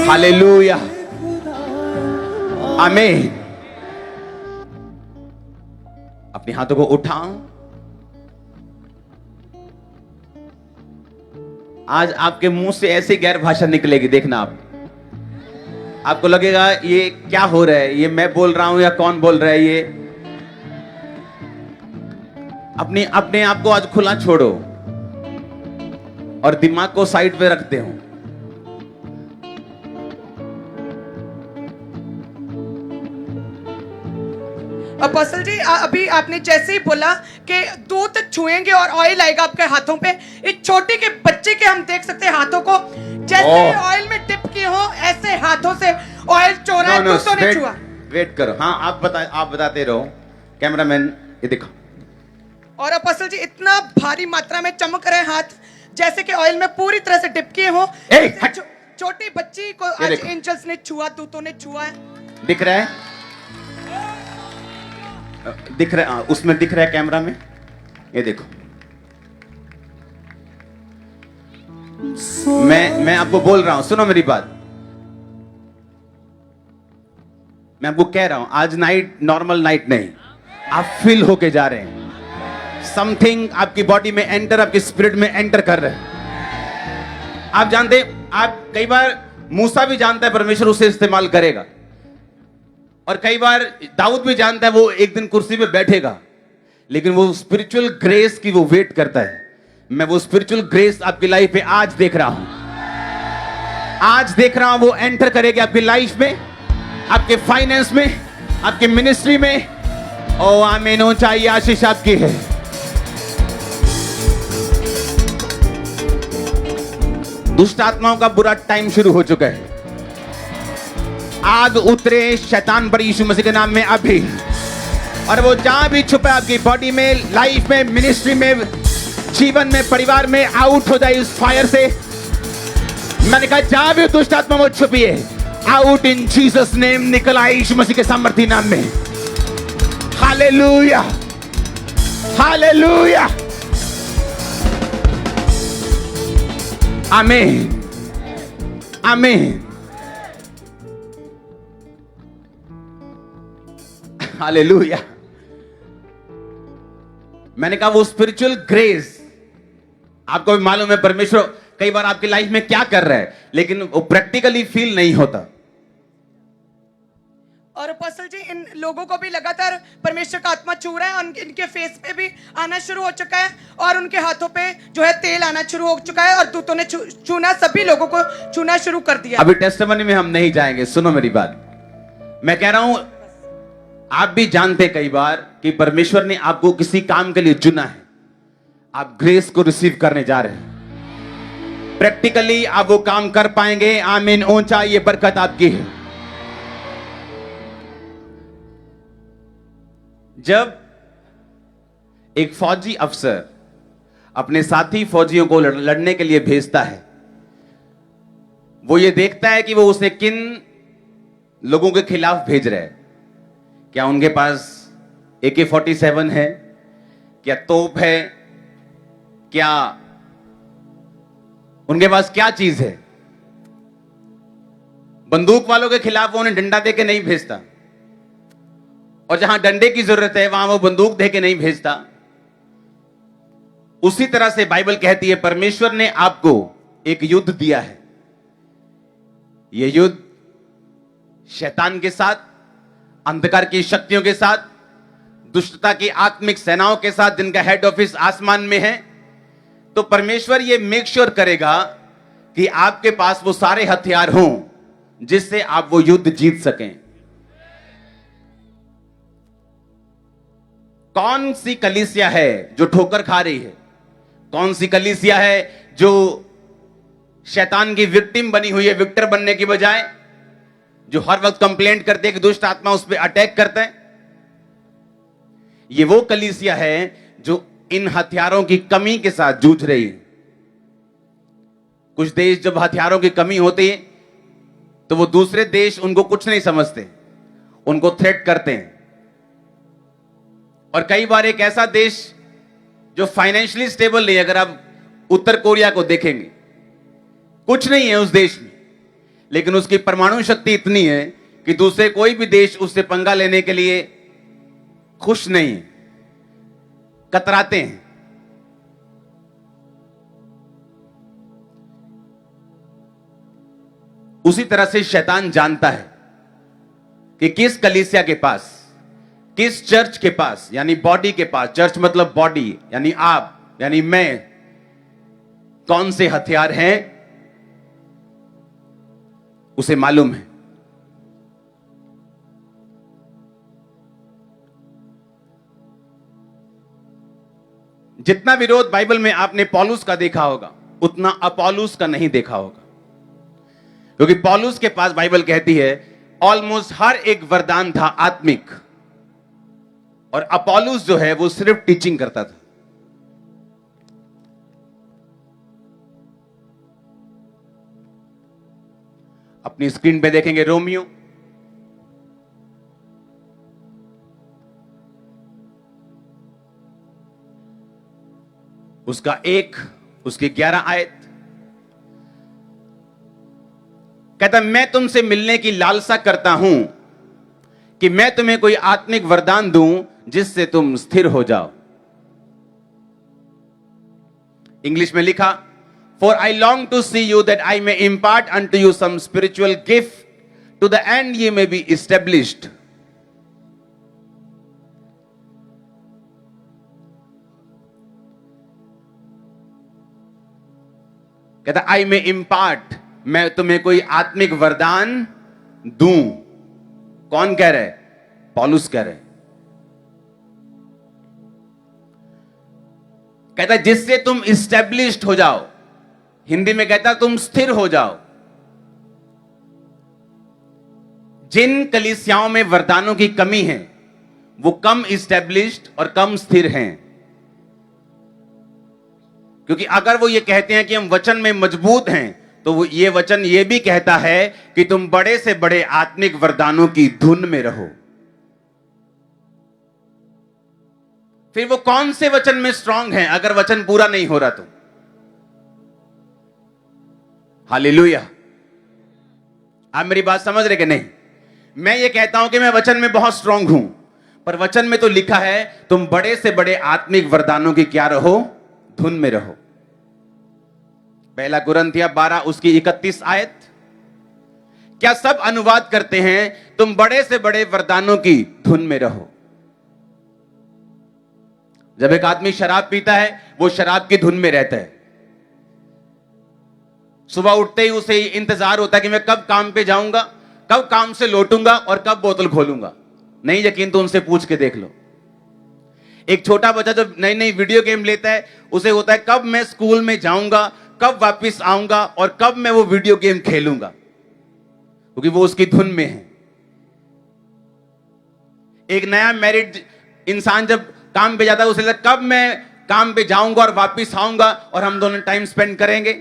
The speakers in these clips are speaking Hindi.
हालेलुया, आमीन। अपने हाथों को उठाओ। आज आपके मुंह से ऐसी गैर भाषा निकलेगी, देखना आप। आपको लगेगा ये क्या हो रहा है, ये मैं बोल रहा हूं या कौन बोल रहा है ये। अपने अपने आप को आज खुला छोड़ो और दिमाग को साइड पे रखते हो। अपोस्टल जी, अभी आपने जैसे ही बोला कि दूत छुएंगे और ऑयल आएगा आपके हाथों पे, एक छोटे के बच्चे के हम देख सकते हैं हाथों को, जैसे ही ऑयल में डिप किए हो ऐसे हाथों से ऑयल चोरा है, दूतों ने छुआ। वेट करो, हाँ आप बताते रहो। कैमरामैन ये देखो। और अपोस्टल जी इतना भारी मात्रा में चमक रहे हाथ, जैसे कि ऑयल में पूरी तरह से डिप किए हो। छोटी बच्ची को आज एंजल्स ने छुआ, दूतों ने छुआ है। दिख रहा है, दिख रहा है, उसमें दिख रहा है कैमरा में, ये देखो। मैं आपको बोल रहा हूं, सुनो मेरी बात। मैं आपको कह रहा हूं, आज नाइट नॉर्मल नाइट नहीं, आप फील होके जा रहे हैं। समथिंग आपकी बॉडी में एंटर, आपकी स्पिरिट में एंटर कर रहे हैं। आप जानते, आप कई बार मूसा भी जानता है परमेश्वर उसे इस्तेमाल करेगा, और कई बार दाऊद भी जानता है वो एक दिन कुर्सी पे बैठेगा, लेकिन वो स्पिरिचुअल ग्रेस की वो वेट करता है। मैं वो स्पिरिचुअल ग्रेस आपकी लाइफ पे आज देख रहा हूं, आज देख रहा हूं। वो एंटर करेगी आपकी लाइफ में, आपके फाइनेंस में, आपके मिनिस्ट्री में। ओ आमीन, ऊंचाई आशीष आपकी है। दुष्ट आत्माओं का बुरा टाइम शुरू हो चुका है। आग उतरे शैतान पर यीशु मसीह के नाम में अभी, और वो जहां भी छुपा आपकी बॉडी में, लाइफ में, मिनिस्ट्री में, जीवन में, परिवार में, आउट हो जाए इस फायर से। मैंने कहा जहां भी दुष्ट आत्मा वो छुपी है, आउट इन जीसस नेम, निकल आए यीशु मसीह के सामर्थी नाम में। हालेलुया, हालेलुया, आमीन, आमीन, हालेलुया। मैंने कहा वो स्पिरिचुअल ग्रेस, आपको भी मालूम है परमेश्वर कई बार आपकी लाइफ में क्या कर रहा है, लेकिन वो प्रैक्टिकली फील नहीं होता। और अपोस्टल जी, इन लोगों को भी लगातार परमेश्वर का आत्मा छू रहा है, और इनके फेस पे भी आना शुरू हो चुका है, और उनके हाथों पे जो है तेल आना शुरू हो चुका है, और दूतों ने छूना, सभी लोगों को छूना शुरू कर दिया। अभी टेस्टिमनी में हम नहीं जाएंगे, सुनो मेरी बात। मैं कह रहा हूं, आप भी जानते कई बार कि परमेश्वर ने आपको किसी काम के लिए चुना है, आप ग्रेस को रिसीव करने जा रहे हैं। प्रैक्टिकली आप वो काम कर पाएंगे। आमीन, ऊंचा ये बरकत आपकी है। जब एक फौजी अफसर अपने साथी फौजियों को लड़ने के लिए भेजता है, वो ये देखता है कि वो उसे किन लोगों के खिलाफ भेज रहा है। क्या उनके पास AK-47 है, क्या तोप है, क्या उनके पास क्या चीज है। बंदूक वालों के खिलाफ वो उन्हें डंडा देके नहीं भेजता, और जहां डंडे की जरूरत है वहां वो बंदूक देके नहीं भेजता। उसी तरह से बाइबल कहती है परमेश्वर ने आपको एक युद्ध दिया है। यह युद्ध शैतान के साथ, अंधकार की शक्तियों के साथ, दुष्टता की आत्मिक सेनाओं के साथ, जिनका हेड ऑफिस आसमान में है। तो परमेश्वर ये मेक श्योर करेगा कि आपके पास वो सारे हथियार हों जिससे आप वो युद्ध जीत सकें। कौन सी कलीसिया है जो ठोकर खा रही है? कौन सी कलीसिया है जो शैतान की विक्टिम बनी हुई है, विक्टर बनने की बजाय, जो हर वक्त कंप्लेंट करते हैं कि दुष्ट आत्मा उस पर अटैक करता है? ये वो कलीसिया है जो इन हथियारों की कमी के साथ जूझ रही है। कुछ देश जब हथियारों की कमी होती है तो वो दूसरे देश उनको कुछ नहीं समझते, उनको थ्रेट करते हैं। और कई बार एक ऐसा देश जो फाइनेंशियली स्टेबल नहीं, अगर आप उत्तर कोरिया को देखेंगे, कुछ नहीं है उस देश में, लेकिन उसकी परमाणु शक्ति इतनी है कि दूसरे कोई भी देश उससे पंगा लेने के लिए खुश नहीं, कतराते हैं। उसी तरह से शैतान जानता है कि किस कलीसिया के पास, किस चर्च के पास, यानी बॉडी के पास, चर्च मतलब बॉडी यानी आप यानी मैं, कौन से हथियार हैं उसे मालूम है। जितना विरोध बाइबल में आपने पौलुस का देखा होगा उतना अपोलुस का नहीं देखा होगा, क्योंकि पौलुस के पास बाइबल कहती है ऑलमोस्ट हर एक वरदान था आत्मिक, और अपोलुस जो है वो सिर्फ टीचिंग करता था। अपनी स्क्रीन पे देखेंगे रोमियो, उसका 1 उसकी 11 आयत कहता, मैं तुमसे मिलने की लालसा करता हूं कि मैं तुम्हें कोई आत्मिक वरदान दूं जिससे तुम स्थिर हो जाओ। इंग्लिश में लिखा, For I long to see you that I may impart unto you some spiritual gift to the end ye may be established. कहता I may impart, मैं तुम्हें कोई आत्मिक वरदान दूं। कौन कह रहे? पौलुस कह रहे। कहता जिससे तुम इस्टेब्लिश्ड हो जाओ, हिंदी में कहता तुम स्थिर हो जाओ। जिन कलीसियाओं में वरदानों की कमी है वो कम इस्टेब्लिश्ड और कम स्थिर हैं, क्योंकि अगर वो ये कहते हैं कि हम वचन में मजबूत हैं, तो वो ये वचन ये भी कहता है कि तुम बड़े से बड़े आत्मिक वरदानों की धुन में रहो। फिर वो कौन से वचन में स्ट्रांग हैं अगर वचन पूरा नहीं हो रहा तो? हालेलुया। आप मेरी बात समझ रहे कि नहीं? मैं ये कहता हूं कि मैं वचन में बहुत स्ट्रांग हूं, पर वचन में तो लिखा है तुम बड़े से बड़े आत्मिक वरदानों की क्या रहो? धुन में रहो। पहला कुरिन्थिया 12 उसकी 31 आयत। क्या सब अनुवाद करते हैं तुम बड़े से बड़े वरदानों की धुन में रहो? जब एक आदमी शराब पीता है वो शराब की धुन में रहता है। सुबह उठते ही उसे इंतजार होता है कि मैं कब काम पे जाऊंगा, कब काम से लौटूंगा और कब बोतल खोलूंगा। नहीं यकीन तो उनसे पूछ के देख लो। एक छोटा बच्चा जब नई नई वीडियो गेम लेता है उसे होता है कब मैं स्कूल में जाऊंगा, कब वापस आऊंगा और कब मैं वो वीडियो गेम खेलूंगा, क्योंकि वो उसकी धुन में है। एक नया मैरिड इंसान जब काम पे जाता है उसे लगता है कब मैं काम पे जाऊंगा और वापस आऊंगा और हम दोनों टाइम स्पेंड करेंगे।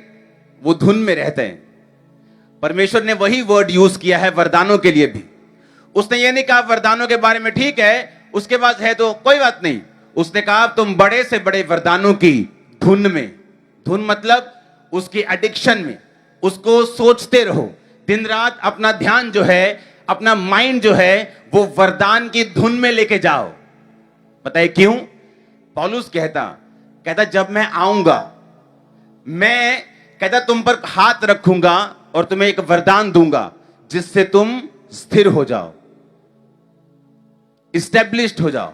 वो धुन में रहते हैं। परमेश्वर ने वही वर्ड यूज किया है वरदानों के लिए भी। उसने ये नहीं कहा वरदानों के बारे में ठीक है उसके पास है तो कोई बात नहीं। उसने कहा तुम बड़े से बड़े वरदानों की धुन में, धुन मतलब उसकी एडिक्शन में, उसको सोचते रहो दिन रात। अपना ध्यान जो है, अपना माइंड जो है वो वरदान की धुन में लेके जाओ। पता है क्यों? पौलुस कहता जब मैं आऊंगा मैं कहता तुम पर हाथ रखूंगा और तुम्हें एक वरदान दूंगा जिससे तुम स्थिर हो जाओ, इस्टेब्लिश्ड हो जाओ।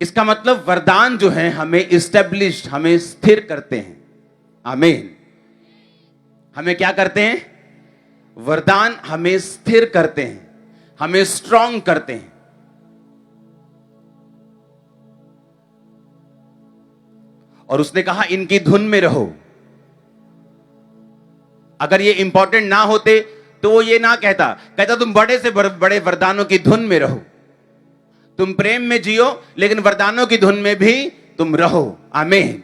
इसका मतलब वरदान जो है हमें इस्टेब्लिश्ड, हमें स्थिर करते हैं। आमीन। हमें क्या करते हैं? वरदान हमें स्थिर करते हैं, हमें स्ट्रांग करते हैं। और उसने कहा इनकी धुन में रहो। अगर ये इंपॉर्टेंट ना होते तो वो ये ना कहता तुम बड़े से बड़े वरदानों की धुन में रहो। तुम प्रेम में जियो लेकिन वरदानों की धुन में भी तुम रहो। आमीन।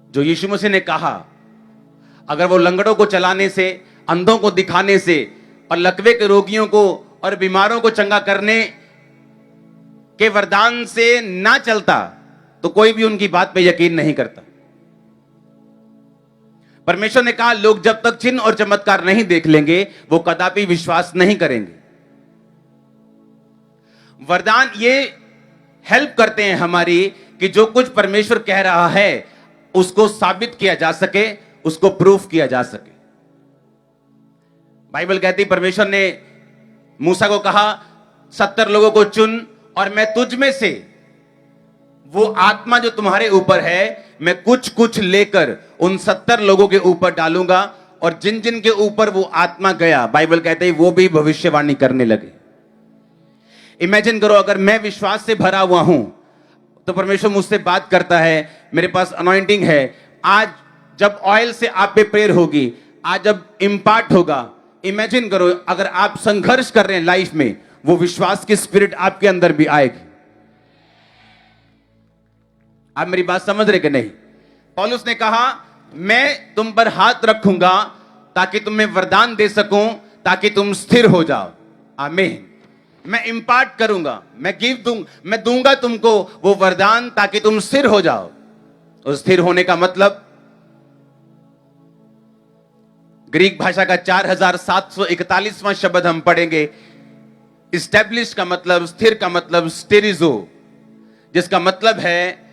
जो यीशु मसीह ने कहा अगर वो लंगड़ों को चलाने से, अंधों को दिखाने से और लकवे के रोगियों को और बीमारों को चंगा करने के वरदान से ना चलता तो कोई भी उनकी बात पे यकीन नहीं करता। परमेश्वर ने कहा लोग जब तक चिन्ह और चमत्कार नहीं देख लेंगे वो कदापि विश्वास नहीं करेंगे। वरदान ये हेल्प करते हैं हमारी कि जो कुछ परमेश्वर कह रहा है उसको साबित किया जा सके, उसको प्रूफ किया जा सके। बाइबल कहती परमेश्वर ने मूसा को कहा 70 लोगों को चुन और मैं तुझ में से वो आत्मा जो तुम्हारे ऊपर है मैं कुछ कुछ लेकर उन 70 लोगों के ऊपर डालूंगा और जिन जिन के ऊपर वो आत्मा गया बाइबल कहते है वो भी भविष्यवाणी करने लगे। इमेजिन करो अगर मैं विश्वास से भरा हुआ हूं तो परमेश्वर मुझसे बात करता है, मेरे पास अनॉइंटिंग है, आज जब ऑयल से आप पे प्रेयर होगी, आज जब इंपार्ट होगा, इमेजिन करो अगर आप संघर्ष कर रहे हैं लाइफ में, वो विश्वास की स्पिरिट आपके अंदर भी आएगी। आप मेरी बात समझ रहे कि नहीं? पौलुस ने कहा मैं तुम पर हाथ रखूंगा ताकि तुम्हें वरदान दे सकूं, ताकि तुम स्थिर हो जाओ। आमीन। मैं इंपार्ट करूंगा, मैं दूंगा तुमको वो वरदान ताकि तुम स्थिर हो जाओ। और स्थिर होने का मतलब ग्रीक भाषा का 4741वां शब्द हम पढ़ेंगे। इस्टेब्लिश का मतलब, स्थिर का मतलब स्टेरिजो, जिसका मतलब है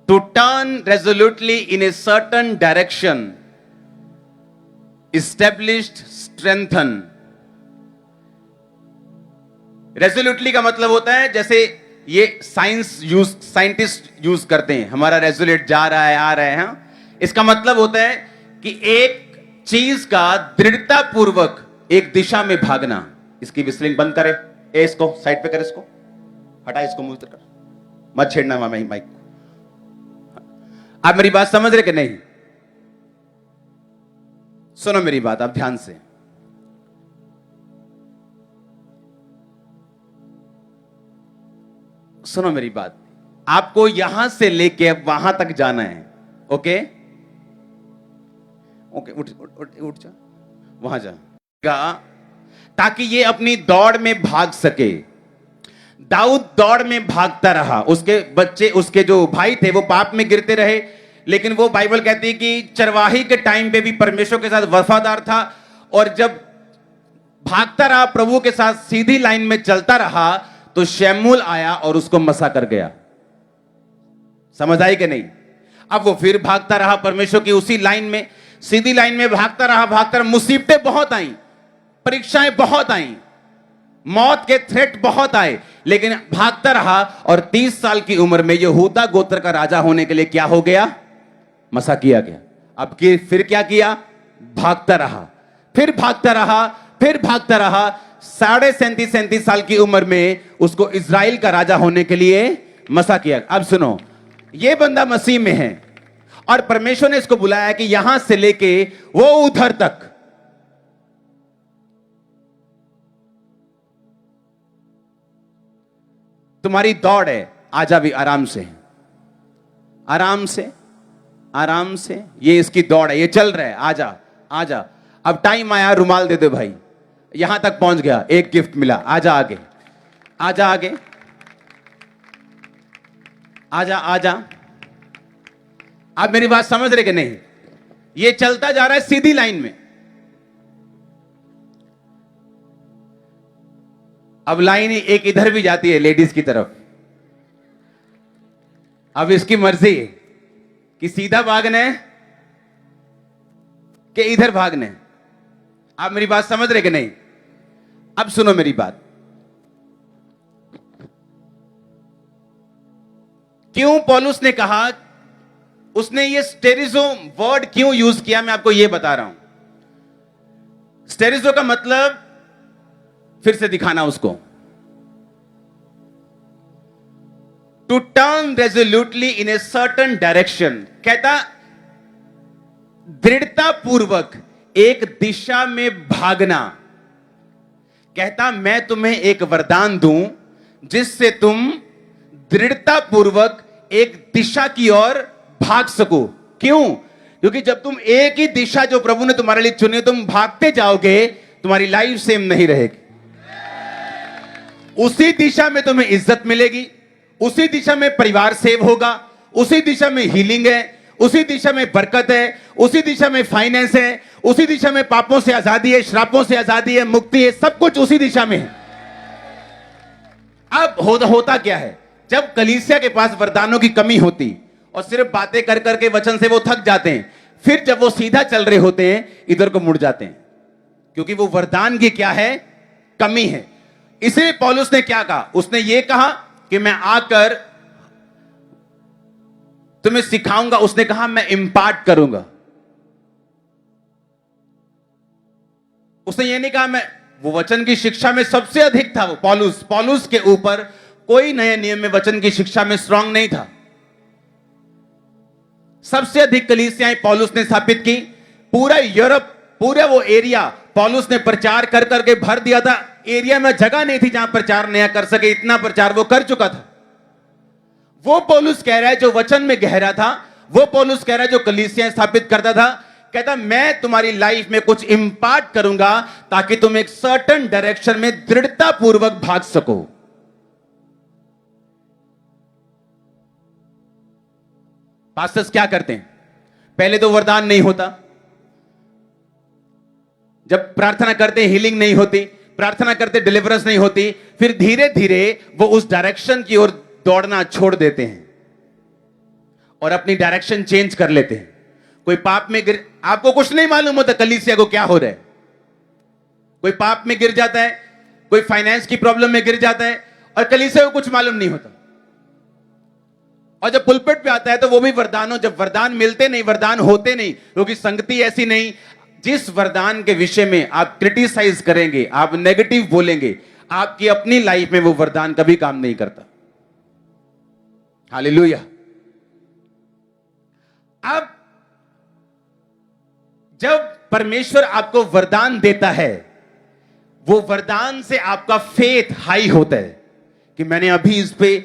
to turn resolutely in a certain direction, established, strengthen. Resolutely का मतलब होता है जैसे ये साइंटिस्ट यूज करते हैं, हमारा रेजोल्यूट जा रहा है, आ रहा है। हाँ? इसका मतलब होता है कि एक चीज का दृढ़ता पूर्वक एक दिशा में भागना। इसकी विस्लिंग बंद करे, इसको साइड पे कर, इसको हटा, इसको मुंह कर, मत छेड़ना माइक। आप मेरी बात समझ रहे कि नहीं? सुनो मेरी बात आप ध्यान से। सुनो मेरी बात, आपको यहां से लेके वहां तक जाना है। ओके ओके, उठ जा, वहां जा, ताकि ये अपनी दौड़ में भाग सके। दाऊद दौड़ में भागता रहा, उसके बच्चे, उसके जो भाई थे वो पाप में गिरते रहे, लेकिन वो बाइबल कहती है कि चरवाही के टाइम पे भी परमेश्वर के साथ वफादार था। और जब भागता रहा, प्रभु के साथ सीधी लाइन में चलता रहा, तो शमूएल आया और उसको मसा कर गया। समझ आई कि नहीं? अब वो फिर भागता रहा परमेश्वर की उसी लाइन में, सीधी लाइन में भागता रहा। मुसीबतें बहुत आई, परीक्षाएं बहुत आई, मौत के थ्रेट बहुत आए, लेकिन भागता रहा। और 30 साल की उम्र में यहूदा गोत्र का राजा होने के लिए क्या हो गया? मसा किया गया। अब फिर क्या किया? भागता रहा, फिर भागता रहा, फिर भागता रहा। 37.5 साल की उम्र में उसको इजराइल का राजा होने के लिए मसा किया। अब सुनो, ये बंदा मसीह में है और परमेश्वर ने इसको बुलाया कि यहां से लेके वो उधर तक तुम्हारी दौड़ है। आजा भी आराम से, आराम से, आराम से, ये इसकी दौड़ है, ये चल रहा है। आजा आजा, अब टाइम आया, रुमाल दे दो भाई। यहां तक पहुंच गया, एक गिफ्ट मिला। आजा आगे, आजा आगे, आजा आजा। आप मेरी बात समझ रहे कि नहीं? ये चलता जा रहा है सीधी लाइन में। अब लाइन एक इधर भी जाती है लेडीज की तरफ। अब इसकी मर्जी है कि सीधा भागना है कि इधर भागना है। आप मेरी बात समझ रहे कि नहीं? अब सुनो मेरी बात। क्यों पौलुस ने कहा, उसने ये स्टेरिजो वर्ड क्यों यूज किया, मैं आपको ये बता रहा हूं। स्टेरिजो का मतलब, फिर से दिखाना उसको, to turn resolutely in a certain direction. कहता दृढ़ता पूर्वक एक दिशा में भागना। कहता मैं तुम्हें एक वरदान दूं जिससे तुम दृढ़ता पूर्वक एक दिशा की ओर भाग सको। क्यों? क्योंकि जब तुम एक ही दिशा जो प्रभु ने तुम्हारे लिए चुनी, तुम भागते जाओगे, तुम्हारी लाइफ सेम नहीं रहेगी। उसी दिशा में तुम्हें इज्जत मिलेगी, उसी दिशा में परिवार सेव होगा, उसी दिशा में हीलिंग है, उसी दिशा में बरकत है, उसी दिशा में फाइनेंस है, उसी दिशा में पापों से आजादी है, श्रापों से आजादी है, मुक्ति है, सब कुछ उसी दिशा में है। अब होता क्या है, जब कलीसिया के पास वरदानों की कमी होती और सिर्फ बातें कर करके वचन से वो थक जाते हैं, फिर जब वो सीधा चल रहे होते हैं इधर को मुड़ जाते हैं, क्योंकि वो वरदान की क्या है, कमी है। इसलिए पौलुस ने क्या कहा, उसने ये कहा कि मैं आकर तुम्हें सिखाऊंगा, उसने कहा मैं इंपार्ट करूंगा। उसने ये नहीं कहा मैं, वो वचन की शिक्षा में सबसे अधिक था वो पौलुस के ऊपर कोई नए नियम में वचन की शिक्षा में स्ट्रांग नहीं था। सबसे अधिक कलीसियाएं पौलुस ने स्थापित की, पूरा यूरोप, पूरा वो एरिया पौलुस ने प्रचार कर करके भर दिया था। एरिया में जगह नहीं थी जहां प्रचार नया कर सके, इतना प्रचार वो कर चुका था। वो पौलुस कह रहा है जो वचन में गहरा था, वो पौलुस कह रहा है जो कलीसियां स्थापित करता था, कहता मैं तुम्हारी लाइफ में कुछ इंपार्ट करूंगा ताकि तुम एक सर्टेन डायरेक्शन में दृढ़ता पूर्वक भाग सको। पास्टर्स क्या करते हैं, पहले तो वरदान नहीं होता, जब प्रार्थना करते हीलिंग नहीं होती, प्रार्थना करते डिलीवरेंस नहीं होती, फिर धीरे धीरे वो उस डायरेक्शन की ओर दौड़ना छोड़ देते हैं और अपनी डायरेक्शन चेंज कर लेते हैं। कोई पाप में गिर, आपको कुछ नहीं मालूम होता कलीसिया को क्या हो रहा है। कोई पाप में गिर जाता है, कोई फाइनेंस की प्रॉब्लम में गिर जाता है और कलीसिया को कुछ मालूम नहीं होता। और जब पुलपिट पे आता है तो वो भी वरदानों, जब वरदान मिलते नहीं, वरदान होते नहीं, क्योंकि संगति ऐसी नहीं। जिस वरदान के विषय में आप क्रिटिसाइज करेंगे, आप नेगेटिव बोलेंगे, आपकी अपनी लाइफ में वो वरदान कभी काम नहीं करता। हालेलुया। अब जब परमेश्वर आपको वरदान देता है, वो वरदान से आपका फेथ हाई होता है कि मैंने अभी इस पे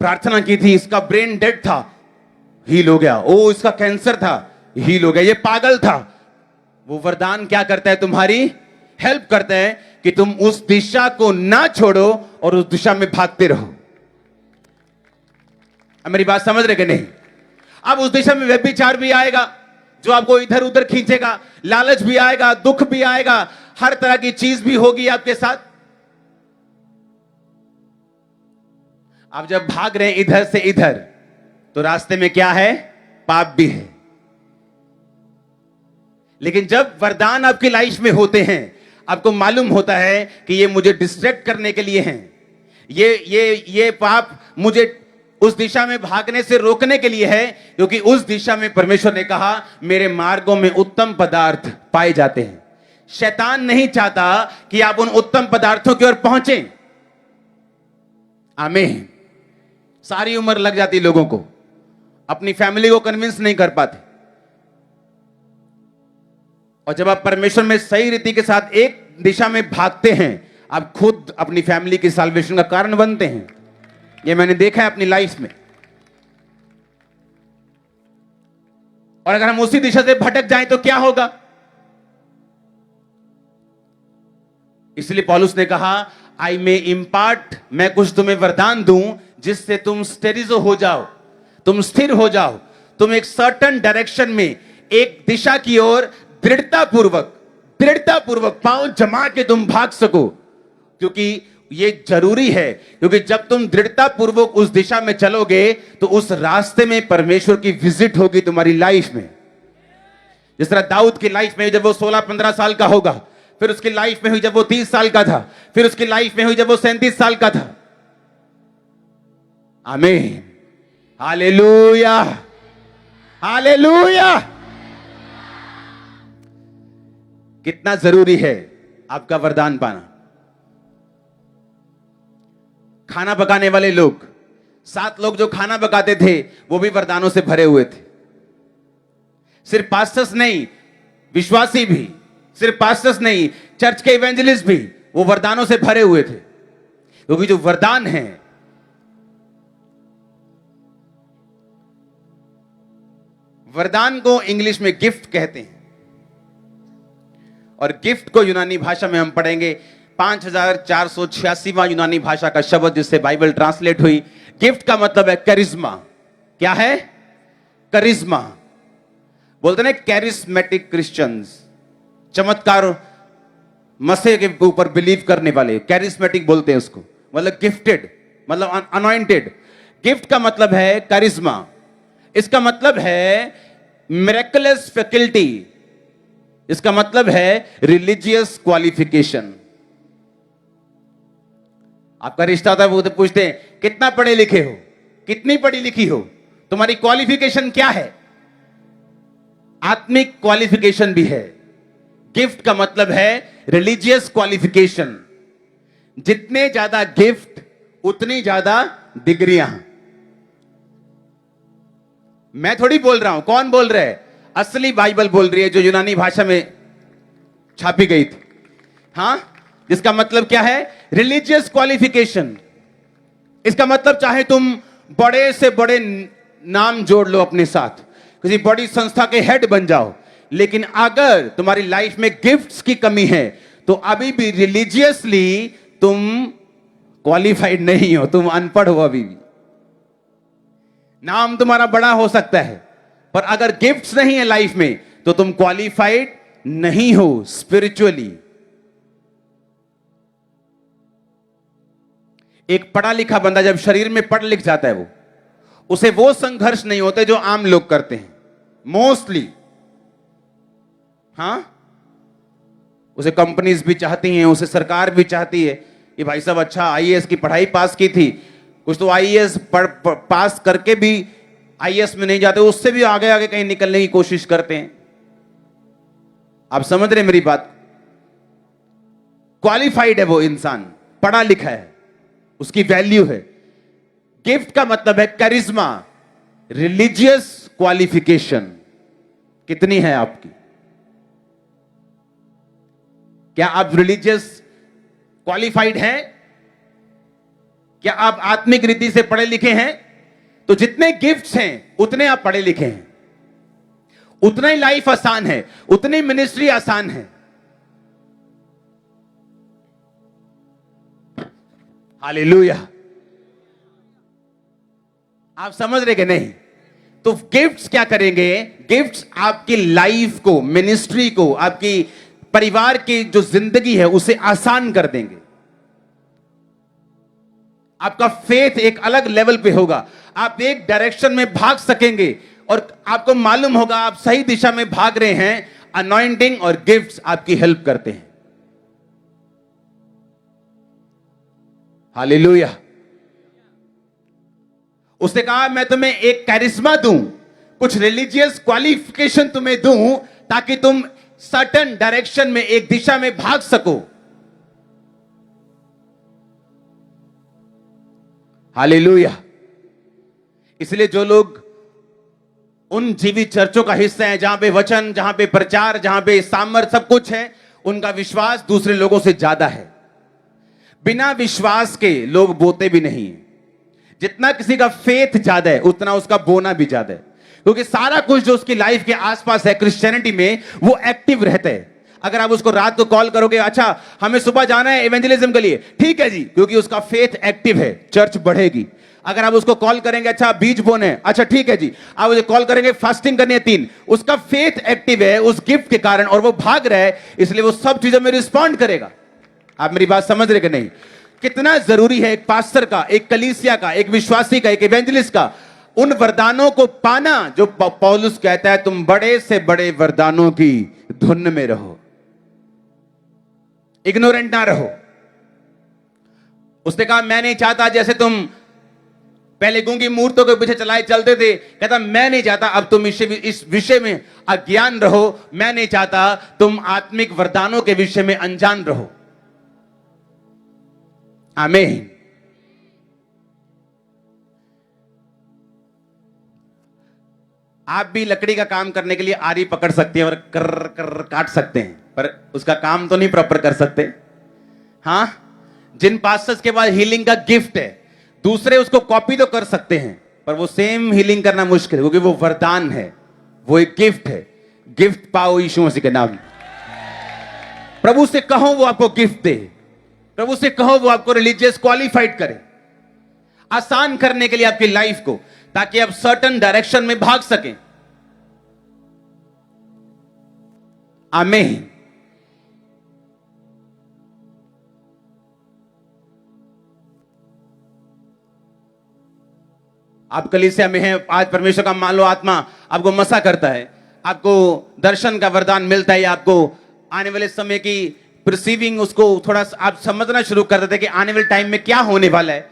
प्रार्थना की थी, इसका ब्रेन डेड था, हील हो गया, ओ इसका कैंसर था, हील हो गया, ये पागल था। वो वरदान क्या करता है, तुम्हारी हेल्प करता है कि तुम उस दिशा को ना छोड़ो और उस दिशा में भागते रहो। अब मेरी बात समझ रहे कि नहीं? अब उस दिशा में व्यभिचार भी आएगा जो आपको इधर उधर खींचेगा, लालच भी आएगा, दुख भी आएगा, हर तरह की चीज भी होगी आपके साथ। आप जब भाग रहे हैं इधर से इधर, तो रास्ते में क्या है, पाप भी है। लेकिन जब वरदान आपकी लाइफ में होते हैं, आपको मालूम होता है कि ये मुझे डिस्ट्रैक्ट करने के लिए हैं, ये पाप मुझे उस दिशा में भागने से रोकने के लिए है, क्योंकि उस दिशा में परमेश्वर ने कहा मेरे मार्गों में उत्तम पदार्थ पाए जाते हैं। शैतान नहीं चाहता कि आप उन उत्तम पदार्थों की ओर पहुंचे। आमीन। सारी उम्र लग जाती लोगों को, अपनी फैमिली को कन्विंस नहीं कर पाते। और जब आप परमेश्वर में सही रीति के साथ एक दिशा में भागते हैं, आप खुद अपनी फैमिली की साल्वेशन का कारण बनते हैं। ये मैंने देखा है अपनी लाइफ में। और अगर हम उसी दिशा से भटक जाएं तो क्या होगा? इसलिए पौलुस ने कहा आई मे इम्पार्ट, मैं कुछ तुम्हें वरदान दूं जिससे तुम स्टेरिजो हो जाओ, तुम स्थिर हो जाओ, तुम एक सर्टेन डायरेक्शन में, एक दिशा की ओर दृढ़ता पूर्वक पांव जमा के तुम भाग सको। क्योंकि ये जरूरी है, क्योंकि जब तुम दृढ़ता पूर्वक उस दिशा में चलोगे तो उस रास्ते में परमेश्वर की विजिट होगी तुम्हारी लाइफ में। जिस तरह दाऊद की लाइफ में जब वो 16-15 साल का होगा, फिर उसकी लाइफ में हुई जब वो 30 साल का था, फिर उसकी लाइफ में हुई जब वो 37 साल का था। आमीन, हालेलुया, हालेलुया। कितना जरूरी है आपका वरदान पाना। खाना पकाने वाले लोग, 7 लोग जो खाना पकाते थे, वो भी वरदानों से भरे हुए थे। सिर्फ पास्टर्स नहीं, विश्वासी भी, सिर्फ पास्टर्स नहीं, चर्च के इवेंजलिस्ट भी वो वरदानों से भरे हुए थे। क्योंकि जो वरदान है, वरदान को इंग्लिश में गिफ्ट कहते हैं, और गिफ्ट को यूनानी भाषा में हम पढ़ेंगे 5486वां यूनानी भाषा का शब्द जिससे बाइबल ट्रांसलेट हुई। गिफ्ट का मतलब है करिश्मा। क्या है? करिश्मा। बोलते ना कैरिस्मेटिक क्रिश्चियंस, चमत्कार मसीह के ऊपर बिलीव करने वाले, कैरिस्मेटिक बोलते हैं उसको, मतलब गिफ्टेड, मतलब अनॉइंटेड। गिफ्ट का मतलब है करिश्मा। इसका मतलब है मिरेकलस फैकल्टी। इसका मतलब है रिलीजियस क्वालिफिकेशन। आपका रिश्ता होता है, वो तो पूछते हैं कितना पढ़े लिखे हो, कितनी पढ़ी लिखी हो, तुम्हारी क्वालिफिकेशन क्या है? आत्मिक क्वालिफिकेशन भी है। गिफ्ट का मतलब है रिलीजियस क्वालिफिकेशन। जितने ज्यादा गिफ्ट उतनी ज्यादा डिग्रियां। मैं थोड़ी बोल रहा हूं, कौन बोल रहा है? असली बाइबल बोल रही है, जो यूनानी भाषा में छापी गई थी। हां, जिसका मतलब क्या है? Religious qualification. इसका मतलब चाहे तुम बड़े से बड़े नाम जोड़ लो अपने साथ, किसी बड़ी संस्था के हेड बन जाओ, लेकिन अगर तुम्हारी लाइफ में गिफ्ट्स की कमी है तो अभी भी रिलीजियसली तुम क्वालिफाइड नहीं हो, तुम अनपढ़ हो। अभी भी नाम तुम्हारा बड़ा हो सकता है, पर अगर गिफ्ट्स नहीं है लाइफ में तो तुम क्वालिफाइड नहीं हो स्पिरिचुअली। एक पढ़ा लिखा बंदा जब शरीर में पढ़ लिख जाता है, उसे वो संघर्ष नहीं होते जो आम लोग करते हैं मोस्टली। हां, उसे कंपनीज भी चाहती हैं, उसे सरकार भी चाहती है कि भाई साहब अच्छा आईएएस की पढ़ाई पास की थी, कुछ तो आईएएस पास करके भी आईएएस में नहीं जाते, उससे भी आगे आगे कहीं निकलने की कोशिश करते हैं। आप समझ रहे मेरी बात? क्वालिफाइड है वो इंसान, पढ़ा लिखा है, उसकी वैल्यू है। गिफ्ट का मतलब है करिश्मा, रिलीजियस क्वालिफिकेशन कितनी है आपकी? क्या आप रिलीजियस क्वालिफाइड हैं? क्या आप आत्मिक रीति से पढ़े लिखे हैं? तो जितने गिफ्ट्स हैं उतने आप पढ़े लिखे हैं, उतना ही लाइफ आसान है, उतनी मिनिस्ट्री आसान है। हालेलुया। आप समझ रहे कि नहीं? तो गिफ्ट्स क्या करेंगे? गिफ्ट्स आपकी लाइफ को, मिनिस्ट्री को, आपकी परिवार की जो जिंदगी है उसे आसान कर देंगे। आपका फेथ एक अलग लेवल पे होगा, आप एक डायरेक्शन में भाग सकेंगे और आपको मालूम होगा आप सही दिशा में भाग रहे हैं। अनॉइंटिंग और गिफ्ट्स आपकी हेल्प करते हैं। हालेलुया। उसने कहा मैं तुम्हें एक कैरिश्मा दूं, कुछ रिलीजियस क्वालिफिकेशन तुम्हें दूं ताकि तुम सर्टेन डायरेक्शन में, एक दिशा में भाग सको। हालेलुया। इसलिए जो लोग उन जीवित चर्चों का हिस्सा है जहां पे वचन, जहां पे प्रचार, जहां पे सामर्थ सब कुछ है, उनका विश्वास दूसरे लोगों से ज्यादा है। बिना विश्वास के लोग बोते भी नहीं है। जितना किसी का फेथ ज्यादा है उतना उसका बोना भी ज्यादा है, क्योंकि सारा कुछ जो उसकी लाइफ के आसपास है क्रिश्चियनिटी में, वो एक्टिव रहता है। अगर आप उसको रात को कॉल करोगे, अच्छा हमें सुबह जाना है इवेंजलिज्म के लिए, ठीक है जी, क्योंकि उसका फेथ एक्टिव है, चर्च बढ़ेगी। अगर आप उसको कॉल करेंगे, अच्छा बीज बोने है, अच्छा ठीक है जी, आप उसे कॉल करेंगे फास्टिंग करनी है 3, उसका फेथ एक्टिव है उस गिफ्ट के कारण और वो भाग रहा है, इसलिए वो सब चीजों में रिस्पॉन्ड करेगा। आप मेरी बात समझ रहे कि नहीं? कितना जरूरी है एक पास्टर का, एक कलीसिया का, एक विश्वासी का, एक इवेंजलिस्ट का उन वरदानों को पाना जो पौलुस कहता है तुम बड़े से बड़े वरदानों की धुन में रहो, इग्नोरेंट ना रहो। उसने कहा मैं नहीं चाहता जैसे तुम पहले गूंगी मूर्तों के पीछे चलाए चलते थे, कहता मैं नहीं चाहता अब तुम इस विषय में अज्ञान रहो, मैं नहीं चाहता तुम आत्मिक वरदानों के विषय में अनजान रहो। आमीन। आप भी लकड़ी का काम करने के लिए आरी पकड़ सकते हैं और कर कर काट सकते हैं, पर उसका काम तो नहीं प्रॉपर कर सकते। हां, जिन पास्टर्स के पास हीलिंग का गिफ्ट है, दूसरे उसको कॉपी तो कर सकते हैं, पर वो सेम हीलिंग करना मुश्किल है, क्योंकि वो वरदान है, वो एक गिफ्ट है। गिफ्ट पाओ यीशु मसीह के नाम। प्रभु से कहो वो आपको गिफ्ट दे, प्रभु से कहो वो आपको रिलीजियस क्वालिफाइड करे, आसान करने के लिए आपकी लाइफ को, ताकि आप सर्टन डायरेक्शन में भाग सकें। आमीन। आप कलीसिया में हैं, आज परमेश्वर का मान लो आत्मा आपको मसा करता है, आपको दर्शन का वरदान मिलता है, या आपको आने वाले समय की परसीविंग उसको थोड़ा आप समझना शुरू कर देते हैं कि आने वाले टाइम में क्या होने वाला है।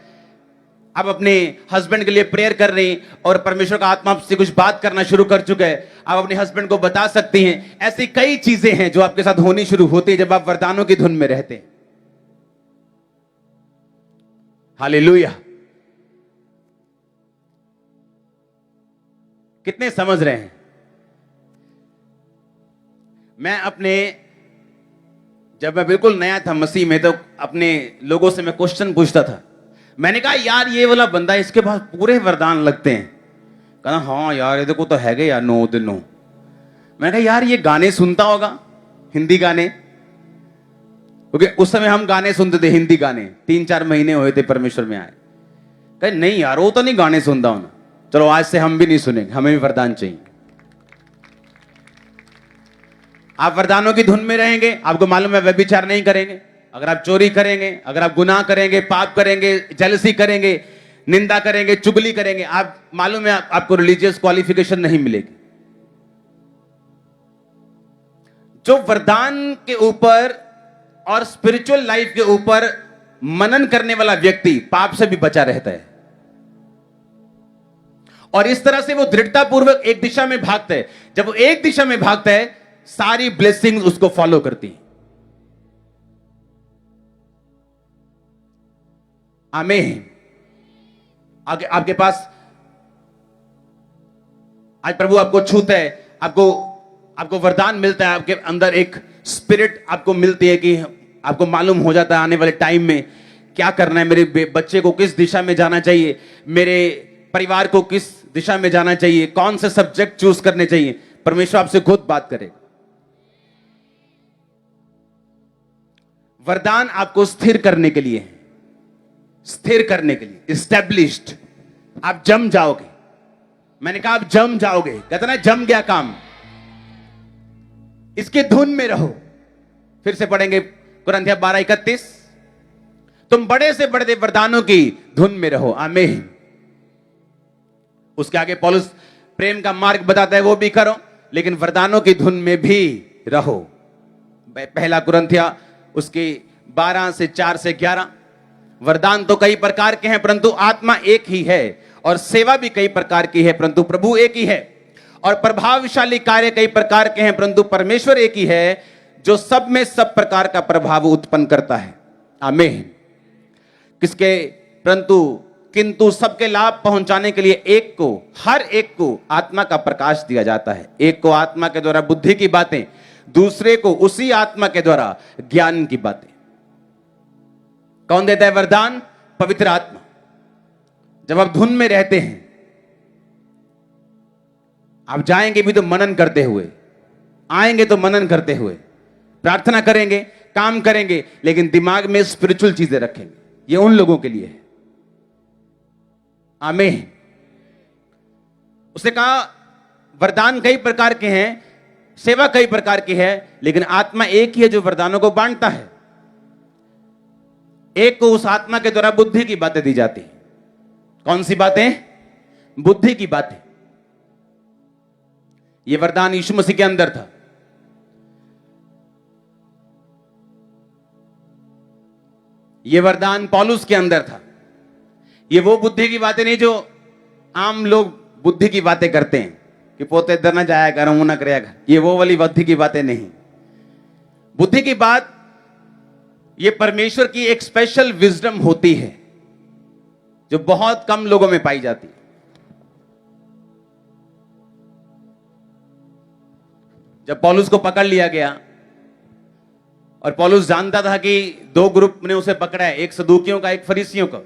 आप अपने हस्बैंड के लिए प्रेयर कर रहे हैं और परमेश्वर का आत्मा आपसे कुछ बात करना शुरू कर चुका है, आप अपने हस्बैंड को बता सकती हैं। ऐसी कई चीजें हैं जो आपके साथ होनी शुरू होती है जब आप वरदानों की धुन में रहते हैं। हालेलुया। कितने समझ रहे हैं? जब मैं बिल्कुल नया था मसीह में, तो अपने लोगों से मैं क्वेश्चन पूछता था। मैंने कहा यार ये वाला बंदा, इसके पास पूरे वरदान लगते हैं। कहा हाँ यार ये देखो तो है गए यार 9 दिन 9। मैंने कहा यार ये गाने सुनता होगा, हिंदी गाने, क्योंकि उस समय हम गाने सुनते थे, हिंदी गाने। 3-4 महीने हुए थे परमेश्वर में आए। कहे नहीं यार वो तो नहीं गाने सुनता हूं ना। चलो आज से हम भी नहीं सुनेंगे, हमें भी वरदान चाहिए। आप वरदानों की धुन में रहेंगे, आपको मालूम है व्यभिचार नहीं करेंगे, अगर आप चोरी करेंगे, अगर आप गुनाह करेंगे, पाप करेंगे, जेलसी करेंगे, निंदा करेंगे, चुगली करेंगे, आप मालूम है आपको रिलीजियस क्वालिफिकेशन नहीं मिलेगी। जो वरदान के ऊपर और स्पिरिचुअल लाइफ के ऊपर मनन करने वाला व्यक्ति पाप से भी बचा रहता है, और इस तरह से वो दृढ़ता पूर्वक एक दिशा में भागता है। जब वो एक दिशा में भागता है, सारी ब्लेसिंग्स उसको फॉलो करती हैं। आमीन। आगे आपके पास आज प्रभु आपको छूता है, आपको वरदान मिलता है, आपके अंदर एक स्पिरिट आपको मिलती है कि आपको मालूम हो जाता है आने वाले टाइम में क्या करना है, मेरे बच्चे को किस दिशा में जाना चाहिए, मेरे परिवार को किस दिशा में जाना चाहिए, कौन से सब्जेक्ट चूज करने चाहिए। परमेश्वर आपसे खुद बात करेगा। वरदान आपको स्थिर करने के लिए है, स्थिर करने के लिए, एस्टैब्लिश्ड। आप जम जाओगे। मैंने कहा आप जम जाओगे, कहता ना जम गया काम। इसके धुन में रहो। फिर से पढ़ेंगे कुरिन्थियों 12:31। तुम बड़े से बड़े वरदानों की धुन में रहो। आमीन। उसके आगे पौलुस प्रेम का मार्ग बताता है, वो भी करो, लेकिन वरदानों की धुन में भी रहो। पहला कुरिन्थियों उसके 12 से 4 से 11। वरदान तो कई प्रकार के हैं, परंतु आत्मा एक ही है, और सेवा भी कई प्रकार की है, परंतु प्रभु एक ही है, और प्रभावशाली कार्य कई प्रकार के हैं, परंतु परमेश्वर एक ही है, जो सब में सब प्रकार का प्रभाव उत्पन्न करता है। आमीन। किंतु सबके लाभ पहुंचाने के लिए एक को, हर एक को आत्मा का प्रकाश दिया जाता है। एक को आत्मा के द्वारा बुद्धि की बातें, दूसरे को उसी आत्मा के द्वारा ज्ञान की बातें। कौन देता है वरदान? पवित्र आत्मा। जब आप धुन में रहते हैं, आप जाएंगे भी तो मनन करते हुए, आएंगे तो मनन करते हुए, प्रार्थना करेंगे, काम करेंगे, लेकिन दिमाग में स्पिरिचुअल चीजें रखेंगे। ये उन लोगों के लिए है। आमीन। उसने कहा वरदान कई प्रकार के हैं, सेवा कई प्रकार की है, लेकिन आत्मा एक ही है जो वरदानों को बांटता है। एक को उस आत्मा के द्वारा बुद्धि की बातें दी जाती है। कौन सी बातें? बुद्धि की बातें। यह वरदान यीशु मसीह के अंदर था। यह वरदान पौलुस के अंदर था। ये वो बुद्धि की बातें नहीं जो आम लोग बुद्धि की बातें करते हैं कि पोते इधर ना जाया कर, वो ना करेगा। ये वो वाली बुद्धि की बातें नहीं। बुद्धि की बात ये परमेश्वर की एक स्पेशल विजडम होती है जो बहुत कम लोगों में पाई जाती है। जब पौलुस को पकड़ लिया गया, और पौलुस जानता था कि 2 ग्रुप ने उसे पकड़ा है, एक सदूकियों का, एक फरीसियों का।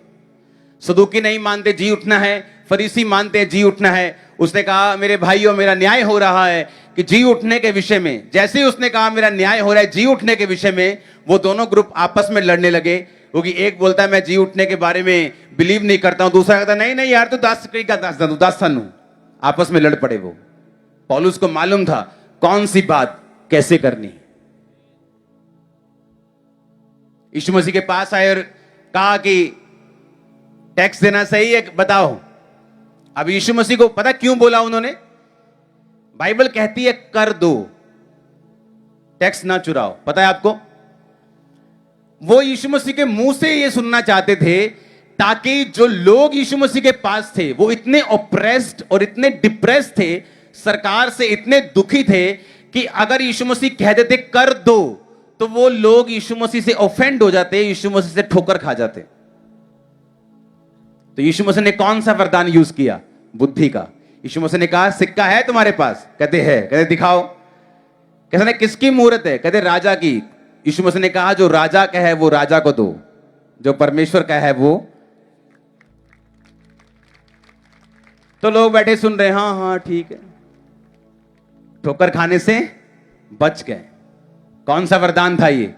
सदूकी नहीं मानते जी उठना है, फरीसी मानते हैं जी उठना है। उसने कहा मेरे भाइयों मेरा न्याय हो रहा है कि जी उठने के विषय में। जैसे ही उसने कहा मेरा न्याय हो रहा है जी उठने के विषय में, वो दोनों ग्रुप आपस में लड़ने लगे। क्योंकि एक बोलता है मैं जी उठने के बारे में बिलीव नहीं करता हूं, दूसरा कहता नहीं नहीं यार तू दास आपस में लड़ पड़े। वो पौलुस को मालूम था कौन सी बात कैसे करनी। यीशु मसीह के पास आए और कहा कि टैक्स देना सही है बताओ। अब यीशु मसीह को पता क्यों बोला उन्होंने? बाइबल कहती है कर दो, टैक्स ना चुराओ। पता है आपको? वो यीशु मसीह के मुंह से ये सुनना चाहते थे ताकि जो लोग यीशु मसीह के पास थे वो इतने ऑप्रेस्ड और इतने डिप्रेस्ड थे, सरकार से इतने दुखी थे कि अगर यीशु मसीह कह देते कर दो तो वो लोग यीशु मसीह से ऑफेंड हो जाते, यीशु मसीह से ठोकर खा जाते। तो यीशु मसीह ने कौन सा वरदान यूज किया? बुद्धि का। यीशु मसीह ने कहा सिक्का है तुम्हारे पास? कहते हैं। कहते दिखाओ। कहते किसकी मूर्त है? कहते राजा की। यीशु मसीह ने कहा जो राजा का है वो राजा को दो, जो परमेश्वर का है वो। तो लोग बैठे सुन रहे, हाँ हाँ ठीक है, ठोकर खाने से बच गए। कौन सा वरदान था ये?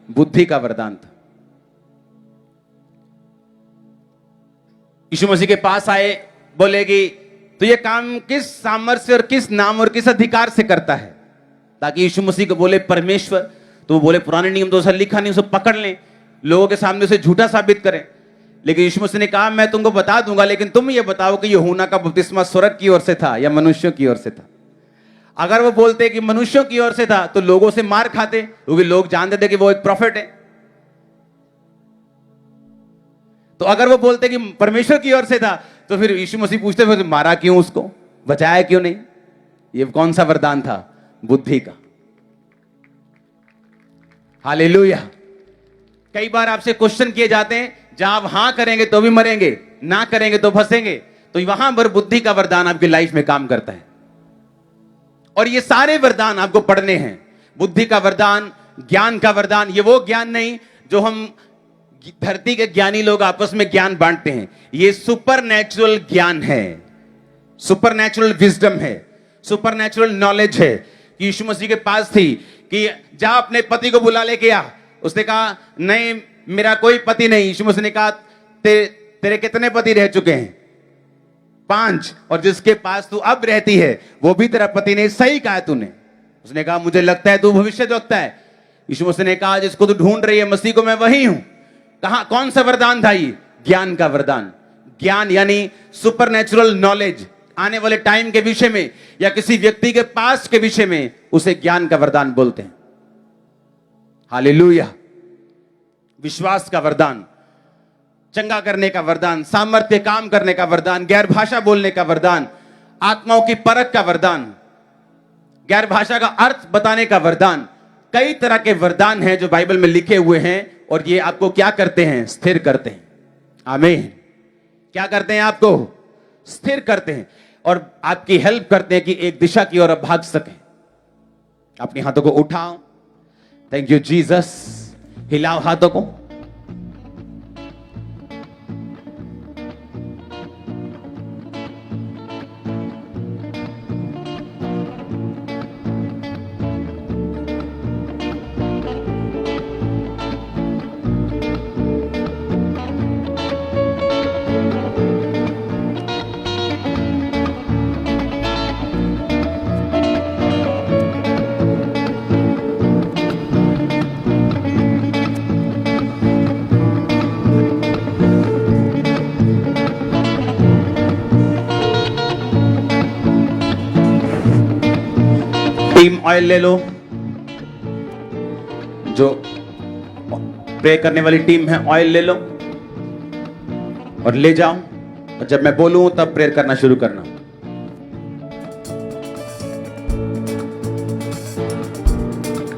बुद्धि का वरदान था। यीशु मसीह के पास आए, बोलेगी तो ये काम किस सामर्थ्य और किस नाम और किस अधिकार से करता है? ताकि यीशु मसीह को बोले परमेश्वर, तो वो बोले पुराने नियम तो उसे लिखा नहीं, उसे पकड़ लें, लोगों के सामने उसे झूठा साबित करें। लेकिन यीशु मसीह ने कहा मैं तुमको बता दूंगा, लेकिन तुम ये बताओ कि यूहन्ना का बपतिस्मा स्वर्ग की ओर से था या मनुष्यों की ओर से था। अगर वो बोलते कि मनुष्यों की ओर से था तो लोगों से मार खाते, क्योंकि लोग जानते थे कि वो एक प्रॉफिट है। तो अगर वो बोलते कि परमेश्वर की ओर से था तो फिर यीशु मसीह पूछते फिर मारा क्यों, उसको बचाया क्यों नहीं? ये कौन सा वरदान था? बुद्धि का। हालेलुया। कई बार आपसे क्वेश्चन किए जाते हैं, जहां आप हां करेंगे तो भी मरेंगे, ना करेंगे तो फंसेंगे। तो वहां पर बुद्धि का वरदान आपकी लाइफ में काम करता है। और ये सारे वरदान आपको पढ़ने हैं। बुद्धि का वरदान, ज्ञान का वरदान, ये वो ज्ञान नहीं जो हम धरती के ज्ञानी लोग आपस में ज्ञान बांटते हैं। ये सुपरनैचुरल ज्ञान है, सुपरनैचुरल विजडम है, सुपरनैचुरल नॉलेज है। यीशु मसीह के पास थी कि जा अपने पति को बुला लेके आ। उसने कहा नहीं मेरा कोई पति नहीं। यीशु मसीह ने कहा तेरे कितने पति रह चुके हैं? 5, और जिसके पास तू अब रहती है वो भी तेरा पति नहीं। सही कहा तूने। उसने कहा मुझे लगता है तू भविष्य देखता है। यीशु मसीह ने कहा जिसको तू ढूंढ रही है मसीह को, मैं वही हूं। कहा कौन सा वरदान था ये? ज्ञान का वरदान। ज्ञान यानी सुपरनैचुरल नॉलेज, आने वाले टाइम के विषय में या किसी व्यक्ति के पास के विषय में, उसे ज्ञान का वरदान बोलते हैं। हालेलुया। विश्वास का वरदान, चंगा करने का वरदान, सामर्थ्य काम करने का वरदान, गैर भाषा बोलने का वरदान, आत्माओं की परख का वरदान, गैर भाषा का अर्थ बताने का वरदान। कई तरह के वरदान हैं जो बाइबल में लिखे हुए हैं, और ये आपको क्या करते हैं? स्थिर करते हैं। आमीन। क्या करते हैं? आपको स्थिर करते हैं और आपकी हेल्प करते हैं कि एक दिशा की ओर आप भाग सकें। अपने हाथों को उठाओ। Thank you Jesus. हिलाओ हाथों को। टीम ऑयल ले लो। जो प्रे करने वाली टीम है ऑयल ले लो और ले जाओ, और जब मैं बोलूं तब प्रेयर करना शुरू करना।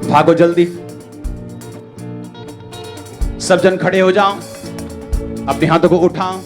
भागो जल्दी। सब जन खड़े हो जाओ, अपने हाथों को उठाओ।